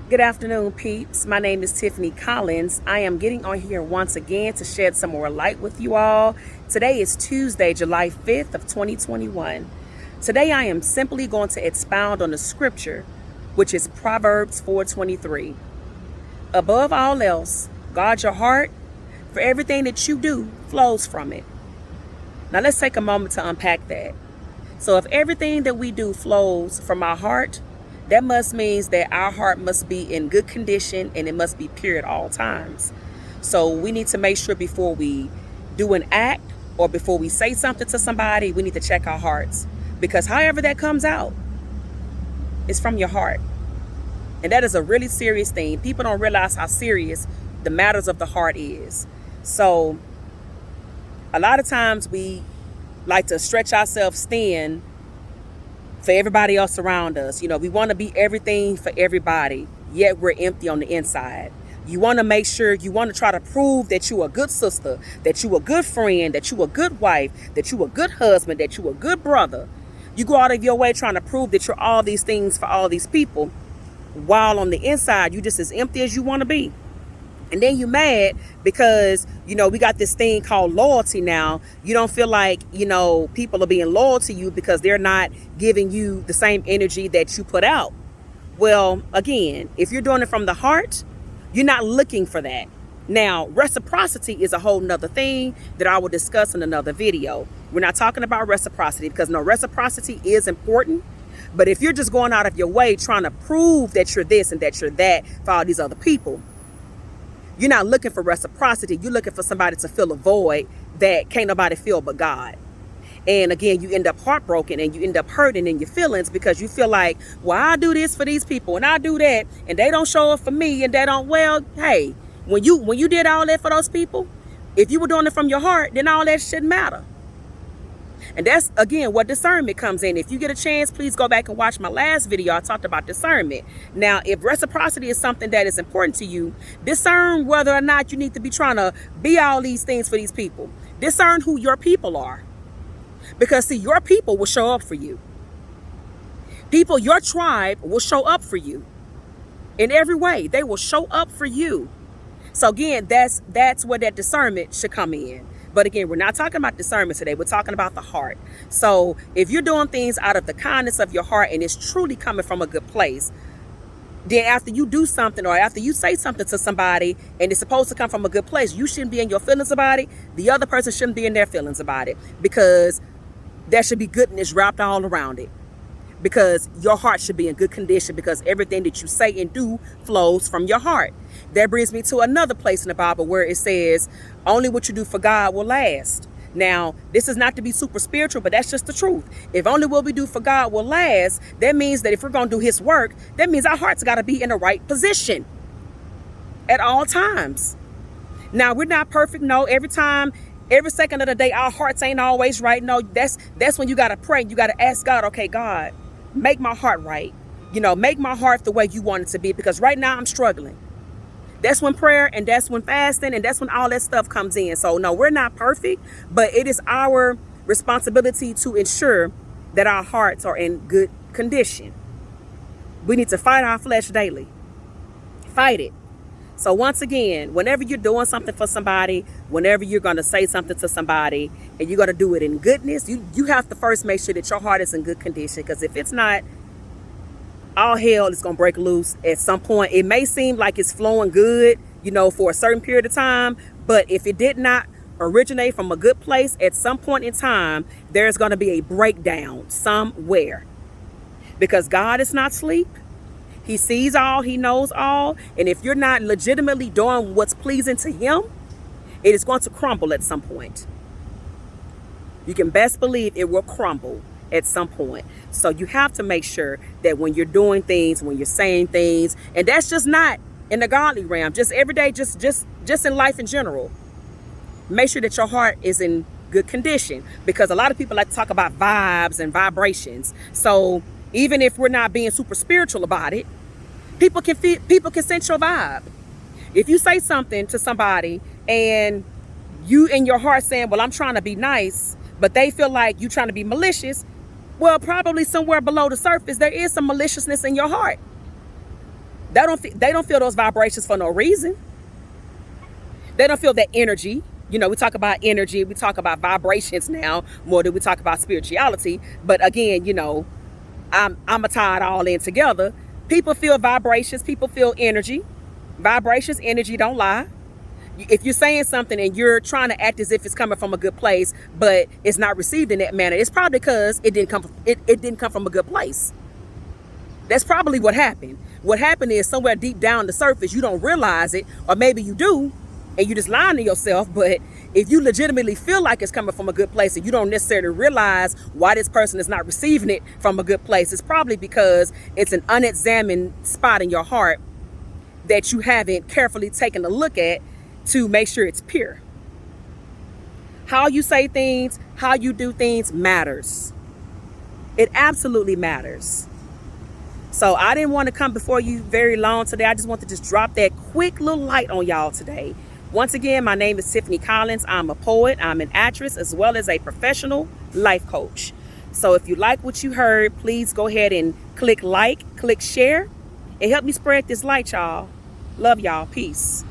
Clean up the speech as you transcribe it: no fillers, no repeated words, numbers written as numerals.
Good afternoon, peeps. My name is Tiffany Collins. I am getting on here once again to shed some more light with you all. Today is Tuesday, July 5th of 2021. Today I am simply going to expound on the scripture, which is Proverbs 4:23. Above all else, guard your heart, for everything that you do flows from it. Now let's take a moment to unpack that. So if everything that we do flows from our heart, that must means that our heart must be in good condition and it must be pure at all times. So we need to make sure before we do an act or before we say something to somebody, we need to check our hearts. Because however that comes out, it's from your heart. And that is a really serious thing. People don't realize how serious the matters of the heart is. So a lot of times we like to stretch ourselves thin for everybody else around us. We want to be everything for everybody, yet we're empty on the inside. You want to make sure, you want to try to prove that you a good sister, that you a good friend, that you a good wife, that you a good husband, that you a good brother. You go out of your way trying to prove that you're all these things for all these people, while on the inside, you just as empty as you want to be. And then you mad because, we got this thing called loyalty now. You don't feel like, people are being loyal to you because they're not giving you the same energy that you put out. Well, again, if you're doing it from the heart, you're not looking for that. Now, reciprocity is a whole nother thing that I will discuss in another video. We're not talking about reciprocity because reciprocity is important. But if you're just going out of your way trying to prove that you're this and that you're that for all these other people, you're not looking for reciprocity. You're looking for somebody to fill a void that can't nobody fill but God. And again, you end up heartbroken and you end up hurting in your feelings because you feel like, well, I do this for these people and I do that and they don't show up for me and they don't. Well, hey, when you did all that for those people, if you were doing it from your heart, then all that shouldn't matter. And that's, again, what discernment comes in. If you get a chance, please go back and watch my last video. I talked about discernment. Now, if reciprocity is something that is important to you, discern whether or not you need to be trying to be all these things for these people. Discern who your people are. Because, see, your people will show up for you. People, your tribe will show up for you. In every way, they will show up for you. So, again, that's where that discernment should come in. But again, we're not talking about discernment today. We're talking about the heart. So if you're doing things out of the kindness of your heart and it's truly coming from a good place, then after you do something or after you say something to somebody and it's supposed to come from a good place, you shouldn't be in your feelings about it. The other person shouldn't be in their feelings about it, because there should be goodness wrapped all around it. Because your heart should be in good condition, because everything that you say and do flows from your heart. That brings me to another place in the Bible where it says, only what you do for God will last. Now, this is not to be super spiritual, but that's just the truth. If only what we do for God will last, that means that if we're going to do his work, that means our heart's got to be in the right position at all times. Now, we're not perfect. No, every second of the day, our hearts ain't always right. No, that's when you got to pray. You got to ask God, okay, God, make my heart right. Make my heart the way you want it to be, because right now I'm struggling. That's when prayer and that's when fasting and that's when all that stuff comes in. So no, we're not perfect, but it is our responsibility to ensure that our hearts are in good condition. We need to fight our flesh daily. Fight it. So once again, whenever you're doing something for somebody, whenever you're going to say something to somebody and you're going to do it in goodness, you have to first make sure that your heart is in good condition, because if it's not, all hell is going to break loose at some point. It may seem like it's flowing good, for a certain period of time, but if it did not originate from a good place, at some point in time, there's going to be a breakdown somewhere. Because God is not asleep. He sees all, he knows all. And if you're not legitimately doing what's pleasing to him, it is going to crumble at some point. You can best believe it will crumble at some point. So you have to make sure that when you're doing things, when you're saying things, and that's just not in the godly realm, just every day, just in life in general, make sure that your heart is in good condition, because a lot of people like to talk about vibes and vibrations. So even if we're not being super spiritual about it, people can sense your vibe. If you say something to somebody and you in your heart saying, well, I'm trying to be nice, but they feel like you trying to be malicious, well, probably somewhere below the surface, there is some maliciousness in your heart. They don't feel those vibrations for no reason. They don't feel that energy. You know, we talk about energy, we talk about vibrations now more than we talk about spirituality. But again, you know, I'm gonna tie it all in together. People feel vibrations, people feel energy. Vibrations, energy don't lie. If you're saying something and you're trying to act as if it's coming from a good place, but it's not received in that manner, it's probably because it didn't come from a good place. That's probably what happened. What happened is somewhere deep down the surface, you don't realize it, or maybe you do, and you just lying to yourself. But if you legitimately feel like it's coming from a good place and you don't necessarily realize why this person is not receiving it from a good place, it's probably because it's an unexamined spot in your heart that you haven't carefully taken a look at to make sure it's pure. How you say things, how you do things matters. It absolutely matters. So I didn't want to come before you very long today. I just want to just drop that quick little light on y'all today. Once again, my name is Tiffany Collins. I'm a poet, I'm an actress, as well as a professional life coach. So if you like what you heard, please go ahead and click like, click share, and help me spread this light, y'all. Love y'all. Peace.